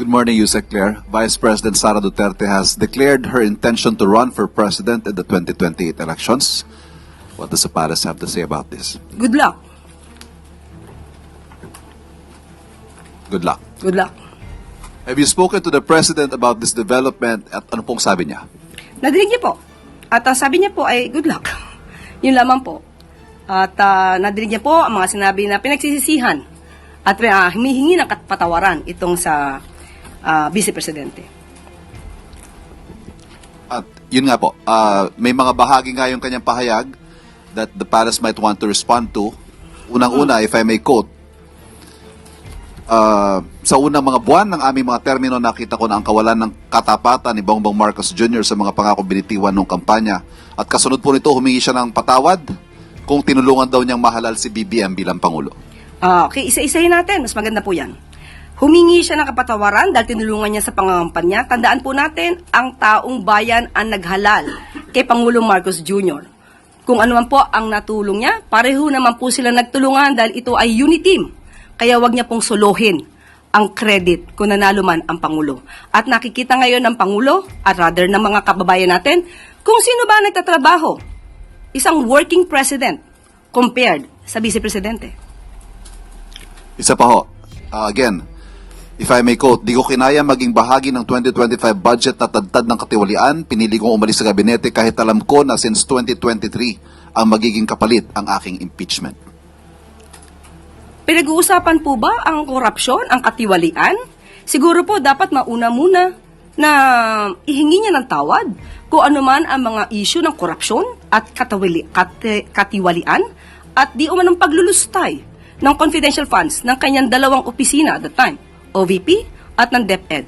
Good morning, Yusek Claire. Vice President Sara Duterte has declared her intention to run for president in the 2028 elections. What does the palace have to say about this? Good luck. Good luck. Good luck. Have you spoken to the president about this development at ano pong sabi niya? Nadinig niya po. At sabi niya po ay good luck. Yun lamang po. At nadinig niya po ang mga sinabi na pinagsisisihan at humihingi ng patawaran itong sa Vice Presidente. At yun nga po, may mga bahagi nga yung kanyang pahayag that the palace might want to respond to. Unang-una, if I may quote, sa unang mga buwan ng aming mga termino, nakita ko na ang kawalan ng katapatan ni Bongbong Marcos Jr. sa mga pangako binitiwan ng kampanya. At kasunod po nito, humingi siya ng patawad kung tinulungan daw niyang mahalal si BBM bilang Pangulo. Okay, isa-isahin natin. Mas maganda po yan. Humingi siya ng kapatawaran dahil tinulungan niya sa pangangampanya. Tandaan po natin, ang taong bayan ang naghalal kay Pangulong Marcos Jr. Kung ano man po ang natulong niya, pareho naman po sila nagtulungan dahil ito ay unity team. Kaya wag niya pong suluhin ang credit kung nanalo man ang Pangulo. At nakikita ngayon ng Pangulo, at rather ng mga kababayan natin, kung sino ba nagtatrabaho. Isang working president compared sa Vice Presidente. Isa pa ho, again, if I may quote, di ko kinaya maging bahagi ng 2025 budget na tadtad ng katiwalian, pinili kong umalis sa gabinete kahit alam ko na since 2023 ang magiging kapalit ang aking impeachment. Pinag-uusapan po ba ang korupsyon, ang katiwalian? Siguro po dapat mauna muna na ihingi niya ng tawad kung ano man ang mga issue ng korupsyon at katiwalian at di umanong paglulustay ng confidential funds ng kanyang dalawang opisina at the time, OVP at ng DepEd.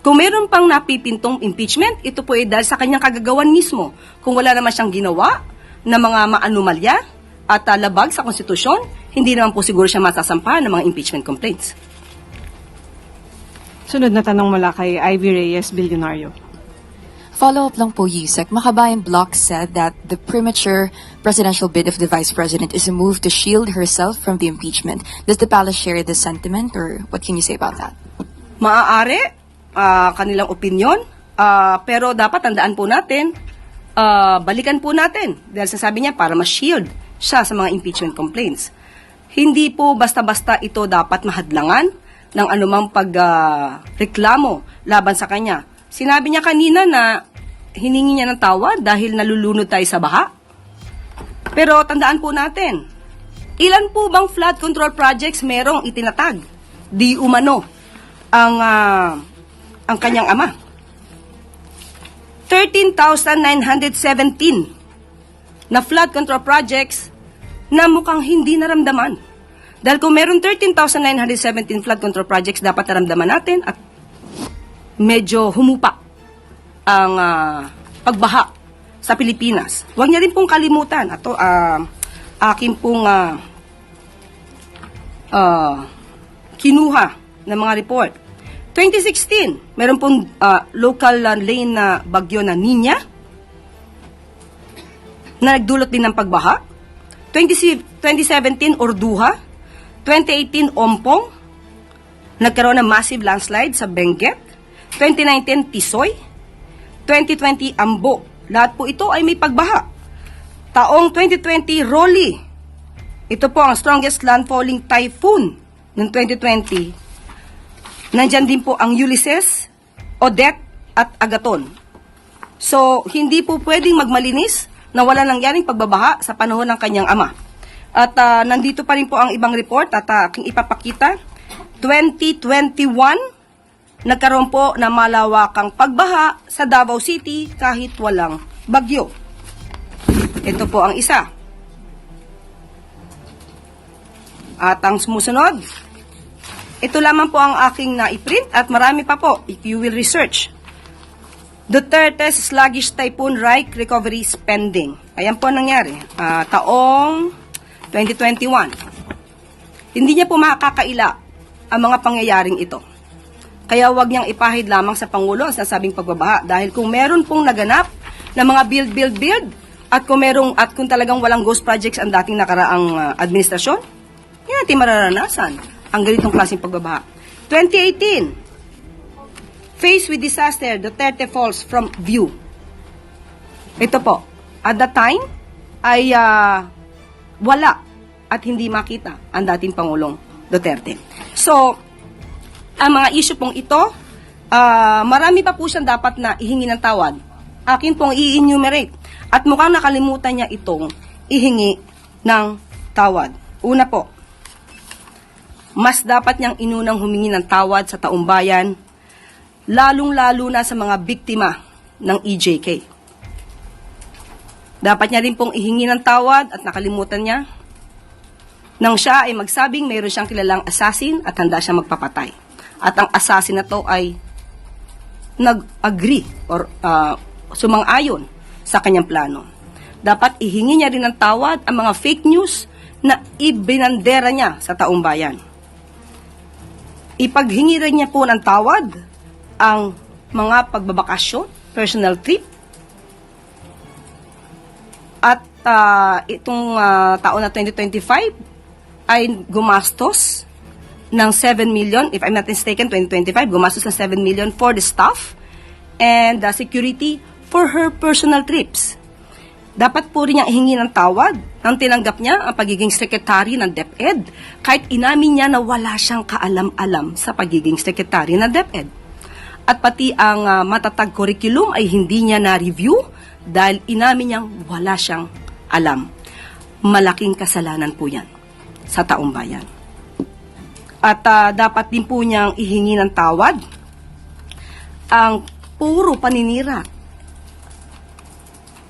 Kung meron pang napipintong impeachment, ito po ay dahil sa kanyang kagagawan mismo. Kung wala naman siyang ginawa na mga maanumalya at labag sa konstitusyon, hindi naman po siguro siya masasampahan ng mga impeachment complaints. Sunod na tanong mula kay Ivy Reyes, Bilyonaryo. Follow-up lang po, Yusek. Makabayan Block said that the premature presidential bid of the Vice President is a move to shield herself from the impeachment. Does the palace share this sentiment, or what can you say about that? Maaari, kanilang opinion, pero dapat tandaan po natin, balikan po natin, dahil sasabi niya para ma-shield siya sa mga impeachment complaints. Hindi po basta-basta ito dapat mahadlangan ng anumang pagreklamo laban sa kanya. Sinabi niya kanina na hiningi niya ng tawad dahil nalulunod tayo sa baha. Pero tandaan po natin, ilan po bang flood control projects merong itinatag? Di umano ang kanyang ama. 13,917 na flood control projects na mukhang hindi naramdaman. Dahil kung meron 13,917 flood control projects, dapat naramdaman natin at medyo humupa ang pagbaha sa Pilipinas. Huwag niya rin pong kalimutan. Ito, aking pong kinuha ng mga report. 2016, meron pong local lane na bagyo na Nina na nagdulot din ng pagbaha. 2017, Orduha. 2018, Ompong. Nagkaroon ng massive landslide sa Benguet. 2019, Tisoy. 2020, Ambo. Lahat po ito ay may pagbaha. Taong 2020, Rolly. Ito po ang strongest landfalling typhoon ng 2020. Nandyan din po ang Ulysses, Odette, at Agaton. So, hindi po pwedeng magmalinis na wala nangyaring pagbabaha sa panahon ng kanyang ama. At nandito pa rin po ang ibang report at aking ipapakita. 2021, nagkaroon po na malawakang pagbaha sa Davao City kahit walang bagyo. Ito po ang isa. At ang sumusunod, ito lamang po ang aking naiprint at marami pa po if you will research. Duterte's sluggish typhoon Reich recovery spending. Ayan po ang nangyari. Taong 2021. Hindi niya po makakaila ang mga pangyayaring ito. Kaya wag niyang ipahid lamang sa Pangulo ang sinasabing pagbabaha dahil kung meron pong naganap na mga build at kung talagang walang ghost projects ang dating nakaraang administrasyon, hindi natin mararanasan ang ganitong klaseng pagbabaha. 2018, Faced with disaster, Duterte falls from view. Ito po, at that time, ay wala at hindi makita ang dating Pangulong Duterte. So, ang mga issue pong ito, marami pa po siyang dapat na ihingi ng tawad. Akin pong i-enumerate. At mukhang nakalimutan niya itong ihingi ng tawad. Una po, mas dapat niyang inunang humingi ng tawad sa taumbayan, lalong-lalo na sa mga biktima ng EJK. Dapat niya rin pong ihingi ng tawad at nakalimutan niya nang siya ay magsabing mayroon siyang kilalang assassin at handa siyang magpapatay. At ang assassin na to ay nag-agree or sumang-ayon sa kanyang plano. Dapat ihingi niya rin ng tawad ang mga fake news na ibinandera niya sa taumbayan. Ipaghingi rin niya po ng tawad ang mga pagbabakasyon, personal trip, at itong taon na 2025 ay gumastos ng 7 million, if I'm not mistaken, 2025, gumastos ng 7 million for the staff and the security for her personal trips. Dapat po rin niyang ihingi ng tawad nang tinanggap niya ang pagiging sekretary ng DepEd kahit inamin niya na wala siyang kaalam-alam sa pagiging sekretary ng DepEd. At pati ang matatag curriculum ay hindi niya na-review dahil inamin niyang wala siyang alam. Malaking kasalanan po yan sa taumbayan. At dapat din po niyang ihingi ng tawad ang puro paninira.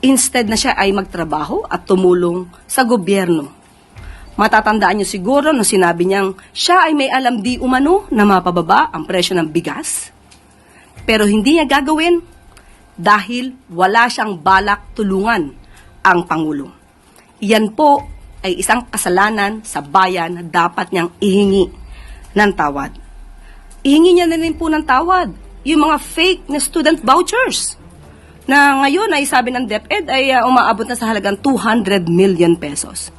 Instead na siya ay magtrabaho at tumulong sa gobyerno. Matatandaan niyo siguro nung sinabi niyang siya ay may alam di umano na mapababa ang presyo ng bigas. Pero hindi niya gagawin dahil wala siyang balak tulungan ang Pangulo. Yan po ay isang kasalanan sa bayan na dapat niyang ihingi ng tawad. Ihingi niya na rin po ng tawad yung mga fake na student vouchers na ngayon ay sabi ng DepEd ay umaabot na sa halagang 200 million pesos.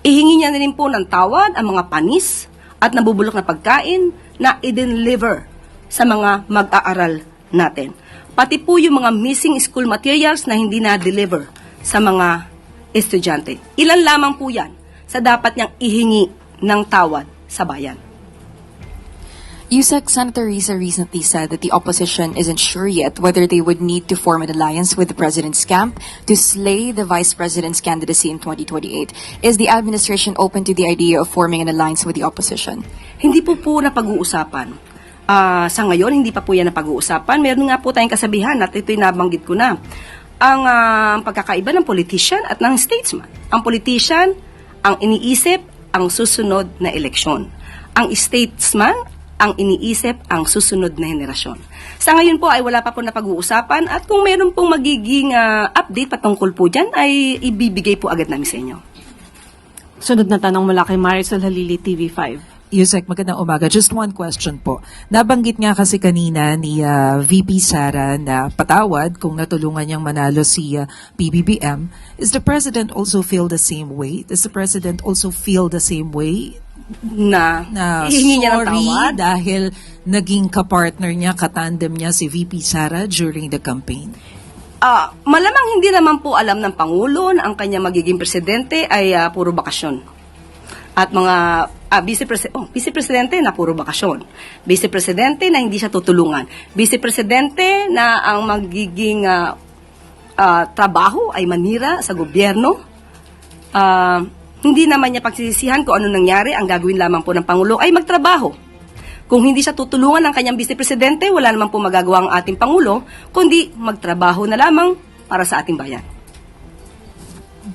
Ihingi niya na rin po ng tawad ang mga panis at nabubulok na pagkain na i-deliver sa mga mag-aaral natin. Pati po yung mga missing school materials na hindi na-deliver sa mga estudyante. Ilan lamang po yan sa dapat niyang ihingi ng tawad sa bayan. Yusek, Senator Risa recently said that the opposition isn't sure yet whether they would need to form an alliance with the president's camp to slay the vice president's candidacy in 2028. Is the administration open to the idea of forming an alliance with the opposition? Hindi po napag-uusapan. Sa ngayon, hindi pa po yan napag-uusapan. Meron nga po tayong kasabihan at ito'y nabanggit ko na. Ang pagkakaiba ng politician at ng statesman. Ang politician, ang iniisip, ang susunod na eleksyon. Ang statesman, ang iniisip ang susunod na henerasyon. Sa ngayon po ay wala pa po na pag-uusapan at kung meron pong magiging update patungkol po dyan ay ibibigay po agad namin sa inyo. Sunod na tanong mula kay Marisol Halili, TV5. Yusek, magandang umaga. Just one question po. Nabanggit nga kasi kanina ni VP Sara na patawad kung natulungan niyang manalo si PBBM. Is the President also feel the same way? Does the President also feel the same way? Na Sorry niya ng tawad. dahil naging kapartner niya, katandem niya si VP Sara during the campaign? Malamang hindi naman po alam ng Pangulo na ang kanya magiging presidente ay puro bakasyon. At mga vice-presidente na puro bakasyon. Vice-presidente na hindi siya tutulungan. Vice-presidente na ang magiging trabaho ay manira sa gobyerno. Hindi naman niya pagsisisihan kung ano nangyari. Ang gagawin lamang po ng Pangulo ay magtrabaho. Kung hindi siya tutulungan ng kanyang vice-presidente, wala naman po magagawa ang ating Pangulo, kundi magtrabaho na lamang para sa ating bayan.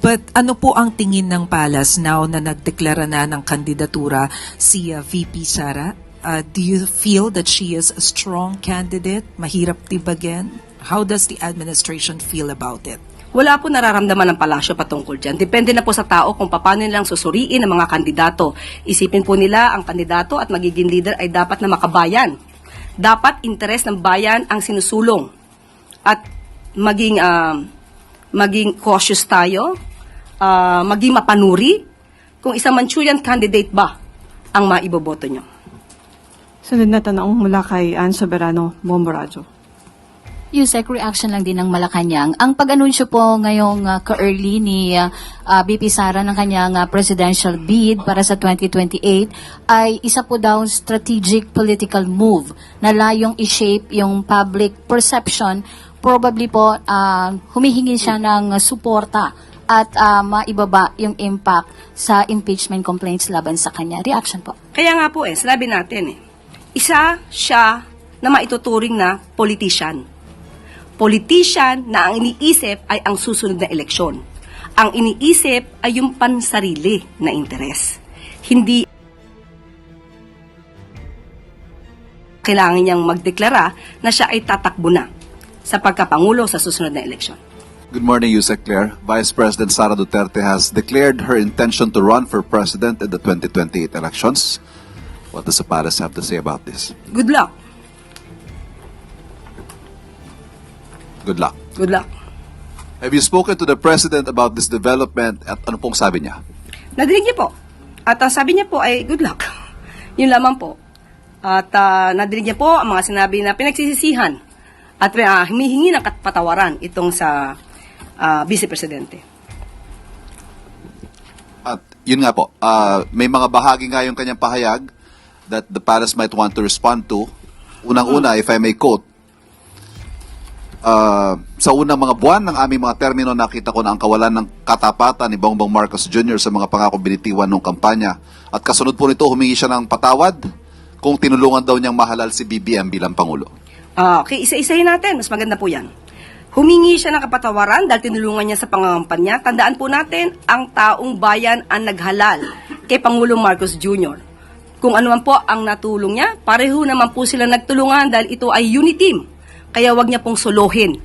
But ano po ang tingin ng Palace now na nagdeklara na ng kandidatura si VP Sara? Do you feel that she is a strong candidate? Mahirap tibagin? How does the administration feel about it? Wala po nararamdaman ng palasyo patungkol dyan. Depende na po sa tao kung paano nilang susuriin ang mga kandidato. Isipin po nila ang kandidato at magiging leader ay dapat na makabayan. Dapat interes ng bayan ang sinusulong. At maging cautious tayo, maging mapanuri kung isang Manchurian candidate ba ang maiboboto nyo. Sunod na tanong mula kay Ann Soberano, Bomborajo. Yusek, reaction lang din ng Malacanang. Ang pag-anunsyo po ngayong ka-early ni BP Sara ng kanyang presidential bid para sa 2028 ay isa po daw strategic political move na layong i-shape yung public perception. Probably po humihingi siya ng suporta at maibaba yung impact sa impeachment complaints laban sa kanya. Reaction po. Kaya nga po sinabi natin isa siya na maituturing na politician. Politician na ang iniisip ay ang susunod na eleksyon. Ang iniisip ay yung pansarili na interes. Hindi kailangan niyang magdeklara na siya ay tatakbo na sa pagkapangulo sa susunod na eleksyon. Good morning, Yusek Claire. Vice President Sara Duterte has declared her intention to run for president in the 2028 elections. What does the palace have to say about this? Good luck. Good luck. Good luck. Have you spoken to the president about this development at ano pong sabi niya? Nadinig niya po. At ang sabi niya po ay good luck. Yun lamang po. At nadinig niya po ang mga sinabi na pinagsisisihan at humihingi ng patawaran itong sa Vice Presidente. At yun nga po, may mga bahagi nga yung kanyang pahayag that the palace might want to respond to. Unang-una, if I may quote, sa unang mga buwan ng aming mga termino, nakita ko na ang kawalan ng katapatan ni Bongbong Marcos Jr. sa mga pangako binitiwan ng kampanya. At kasunod po nito, humingi siya ng patawad kung tinulungan daw niyang mahalal si BBM bilang Pangulo. Okay, isa-isahin natin. Mas maganda po yan. Humingi siya ng kapatawaran dahil tinulungan niya sa pangangampanya. Tandaan po natin, ang taong bayan ang naghalal kay Pangulong Marcos Jr. Kung ano man po ang natulong niya, pareho naman po sila nagtulungan dahil ito ay unity team. Kaya wag niya pong solohin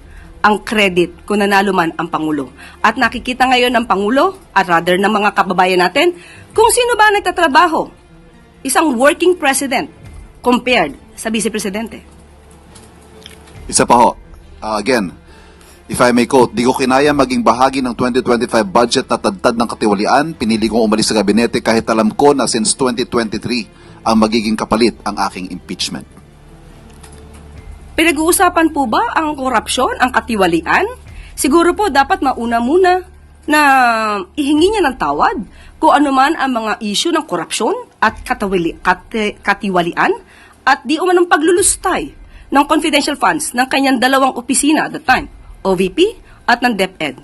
ang credit kung nanalo man ang Pangulo. At nakikita ngayon ng Pangulo, at rather ng mga kababayan natin, kung sino ba nagtatrabaho. Isang working president compared sa Vice Presidente. Isa pa ho, again, if I may quote, di ko kinaya maging bahagi ng 2025 budget na tadtad ng katiwalian, pinili kong umalis sa gabinete kahit alam ko na since 2023 ang magiging kapalit ang aking impeachment. Pinag-uusapan po ba ang korupsyon, ang katiwalian? Siguro po dapat mauna muna na ihingi niya ng tawad kung ano man ang mga issue ng korupsyon at katiwalian at di umanong paglulustay ng confidential funds ng kanyang dalawang opisina at the time, OVP at ng DepEd.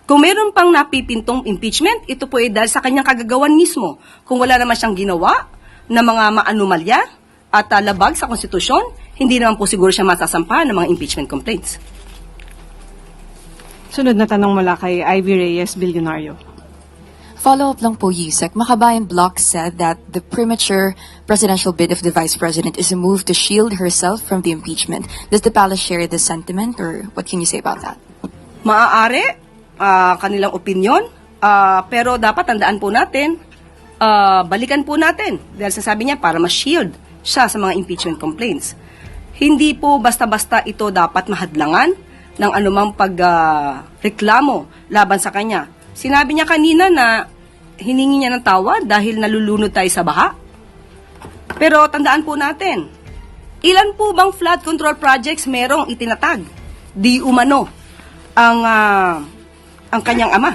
Kung meron pang napipintong impeachment, ito po ay dahil sa kanyang kagagawan mismo. Kung wala naman siyang ginawa na mga maanumalya at labag sa konstitusyon, hindi naman po siguro siya masasampahan ng mga impeachment complaints. Sunod na tanong mula kay Ivy Reyes, Bilyonaryo. Follow-up lang po, Yusek. Makabayan Block said that the premature presidential bid of the Vice President is a move to shield herself from the impeachment. Does the palace share this sentiment, or what can you say about that? Maaari, kanilang opinion, pero dapat tandaan po natin, balikan po natin. Dahil sasabi niya, para ma-shield siya sa mga impeachment complaints. Hindi po basta-basta ito dapat mahadlangan ng anumang pagreklamo laban sa kanya. Sinabi niya kanina na hiningi niya ng tawad dahil nalulunod tayo sa baha. Pero tandaan po natin, ilan po bang flood control projects merong itinatag? Di umano ang kanyang ama.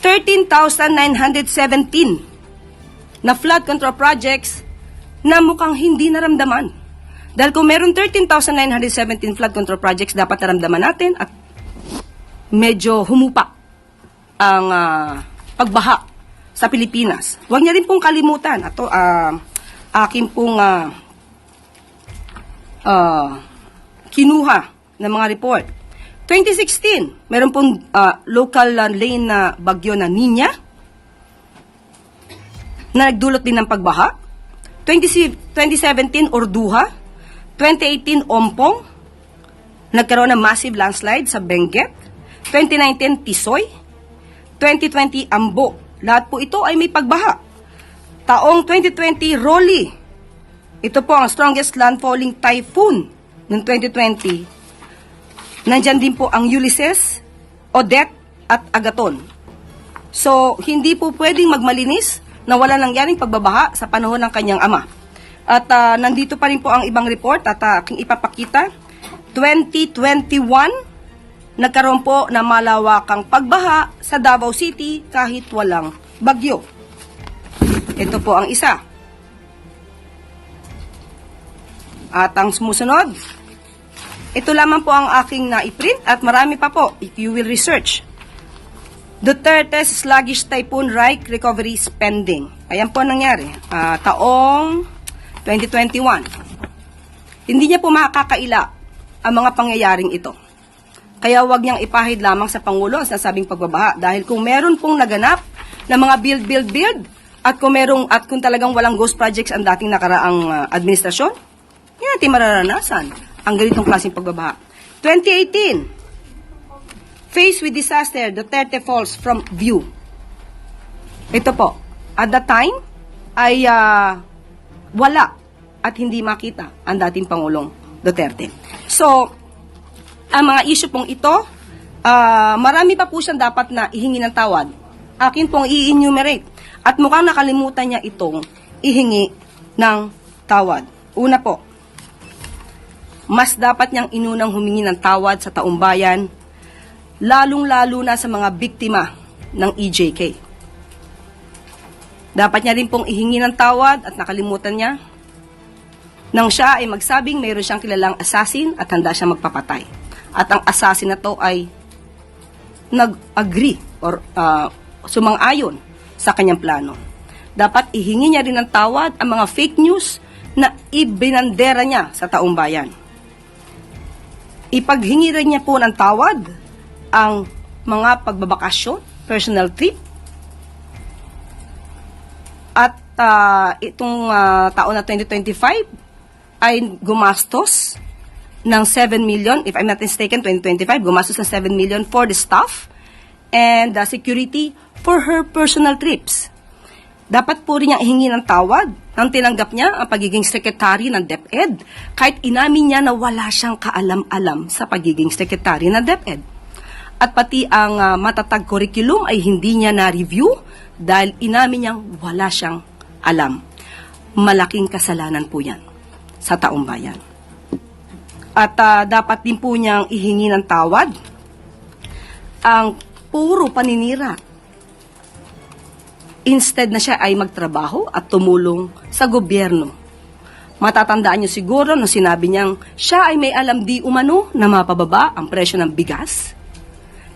13,917 na flood control projects na mukhang hindi naramdaman. Dahil kung meron 13,917 flood control projects, dapat naramdaman natin at medyo humupa ang pagbaha sa Pilipinas. Huwag niya rin pong kalimutan. Ito, akin pong kinuha ng mga report. 2016, meron pong local lane na bagyo na Nina na nagdulot din ng pagbaha. 2017, Orduha. 2018, Ompong. Nagkaroon ng massive landslide sa Benguet. 2019, Tisoy. 2020, Ambo. Lahat po ito ay may pagbaha. Taong 2020, Rolly. Ito po ang strongest landfalling typhoon noong 2020. Nandyan din po ang Ulysses, Odette, at Agaton. So, hindi po pwedeng magmalinis na wala nangyaring pagbabaha sa panahon ng kanyang ama. At nandito pa rin po ang ibang report at aking ipapakita. 2021, nagkaroon po na malawakang pagbaha sa Davao City kahit walang bagyo. Ito po ang isa. At ang sumusunod, ito lamang po ang aking naiprint at marami pa po if you will research. Duterte's sluggish typhoon Reich recovery spending. Ayan po ang nangyari. Taong 2021. Hindi niya po makakaila ang mga pangyayaring ito. Kaya wag niyang ipahid lamang sa Pangulo ang sinasabing pagbabaha. Dahil kung meron pong naganap na mga build, at kung talagang walang ghost projects ang dating nakaraang administrasyon, hindi natin mararanasan ang ganitong klaseng pagbabaha. 2018, faced with disaster, Duterte falls from view. Ito po, at that time, ay wala at hindi makita ang dating Pangulong Duterte. So, ang mga issue pong ito, marami pa po siyang dapat na ihingi ng tawad. Akin pong i-enumerate. At mukhang nakalimutan niya itong ihingi ng tawad. Una po, mas dapat niyang inunang humingi ng tawad sa taumbayan, lalong-lalo na sa mga biktima ng EJK. Dapat niya rin pong ihingi ng tawad at nakalimutan niya nang siya ay magsabing mayroon siyang kilalang assassin at handa siyang magpapatay. At ang assassin na to ay nag-agree or sumang-ayon sa kanyang plano. Dapat ihingi niya rin ng tawad ang mga fake news na ibinandera niya sa taumbayan. Ipaghingi rin niya po ng tawad ang mga pagbabakasyon, personal trip, at itong taon na 2025 ay gumastos ng 7 million, if I'm not mistaken, 2025, gumastos ng 7 million for the staff and the security for her personal trips. Dapat po rin niyang ihingi ng tawad nang tinanggap niya ang pagiging secretary ng DepEd kahit inamin niya na wala siyang kaalam-alam sa pagiging secretary ng DepEd. At pati ang matatag curriculum ay hindi niya na-review dahil inamin niyang wala siyang alam. Malaking kasalanan po yan sa taong bayan. At dapat din po niyang ihingi ng tawad ang puro paninira. Instead na siya ay magtrabaho at tumulong sa gobyerno. Matatandaan niyo siguro nung sinabi niyang siya ay may alam di umano na mapababa ang presyo ng bigas.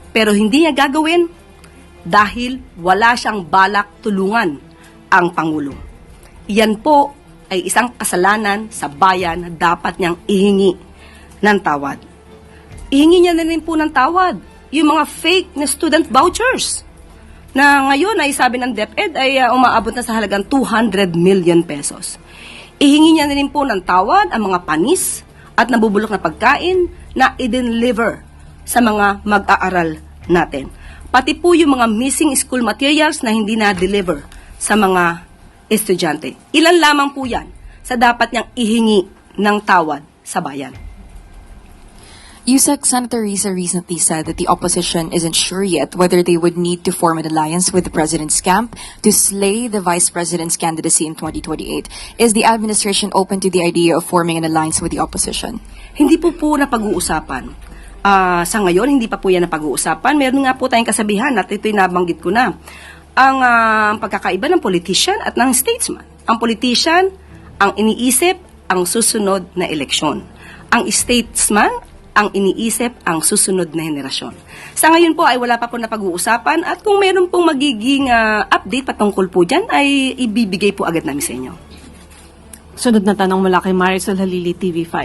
Pero hindi niya gagawin dahil wala siyang balak tulungan ang Pangulo. Yan po ay isang kasalanan sa bayan na dapat niyang ihingi ng tawad. Ihingi niya na rin po ng tawad yung mga fake na student vouchers na ngayon ay sabi ng DepEd ay umaabot na sa halagang 200 million pesos. Ihingi niya na rin po ng tawad ang mga panis at nabubulok na pagkain na i-deliver sa mga mag-aaral natin. Pati po yung mga missing school materials na hindi na-deliver sa mga estudyante. Ilan lamang po yan sa dapat niyang ihingi ng tawad sa bayan. Yusek, Senator Risa recently said that the opposition isn't sure yet whether they would need to form an alliance with the president's camp to slay the vice president's candidacy in 2028. Is the administration open to the idea of forming an alliance with the opposition? Hindi po napag-uusapan. Sa ngayon, hindi pa po yan napag-uusapan. Meron nga po tayong kasabihan at ito'y nabanggit ko na. Ang pagkakaiba ng politician at ng statesman. Ang politician, ang iniisip, ang susunod na eleksyon. Ang statesman, ang iniisip ang susunod na henerasyon. Sa ngayon po ay wala pa po na pag-uusapan at kung meron pong magiging update patungkol po dyan ay ibibigay po agad namin sa inyo. Sunod na tanong mula kay Marisol Halili, TV5.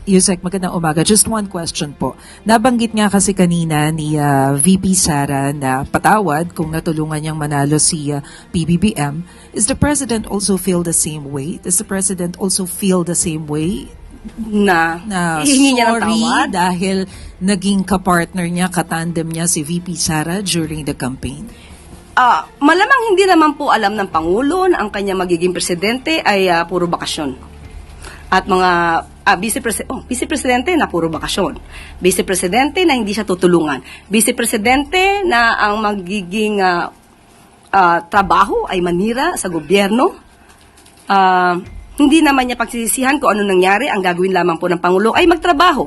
Yusek, magandang umaga. Just one question po. Nabanggit nga kasi kanina ni VP Sara na patawad kung natulungan niyang manalo si PBBM. Is the President also feel the same way? Does the President also feel the same way? Na Sorry hihingi niya ng tawad. dahil naging kapartner niya, katandem niya si VP Sara during the campaign? Malamang hindi naman po alam ng Pangulo na ang kanya magiging presidente ay puro bakasyon. At mga vice-presidente na puro bakasyon. Vice-presidente na hindi siya tutulungan. Vice-presidente na ang magiging trabaho ay manira sa gobyerno. Hindi naman niya pagsisisihan kung ano nangyari, ang gagawin lamang po ng Pangulo ay magtrabaho.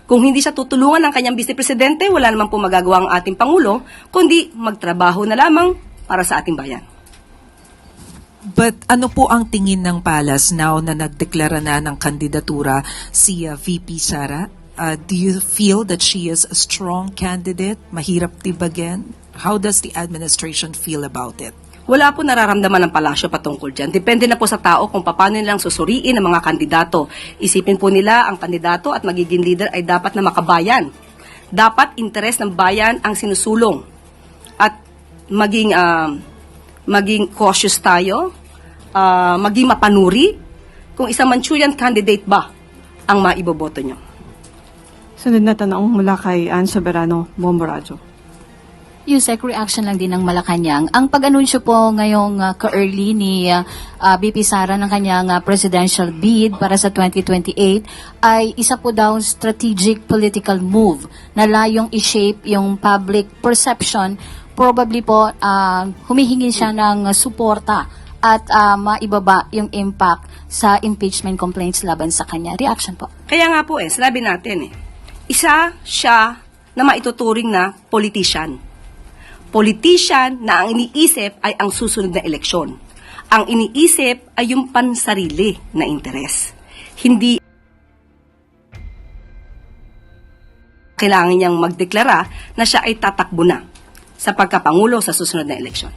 Kung hindi siya tutulungan ng kanyang Vice Presidente, wala naman po magagawa ang ating Pangulo, kundi magtrabaho na lamang para sa ating bayan. But ano po ang tingin ng Palace now na nagdeklara na ng kandidatura si VP Sara? Do you feel that she is a strong candidate? Mahirap tibagin? How does the administration feel about it? Wala po nararamdaman ng palasyo patungkol dyan. Depende na po sa tao kung paano nilang susuriin ang mga kandidato. Isipin po nila ang kandidato at magiging leader ay dapat na makabayan. Dapat interes ng bayan ang sinusulong. At maging cautious tayo, maging mapanuri kung isang Manchurian candidate ba ang maiboboto nyo. Sunod na tanong mula kay Ann Soberano, Bomboradio. Yusek, reaction lang din ng Malacanang. Ang pag-anunsyo po ngayong ka-early ni BP Sara ng kanyang presidential bid para sa 2028 ay isa po daw strategic political move na layong i-shape yung public perception. Probably po humihingi siya ng suporta at maibaba yung impact sa impeachment complaints laban sa kanya. Reaction po. Kaya nga po sinabi natin isa siya na maituturing na politician. Politician na ang iniisip ay ang susunod na eleksyon. Ang iniisip ay yung pansarili na interes. Hindi kailangan niyang magdeklara na siya ay tatakbo na sa pagkapangulo sa susunod na eleksyon.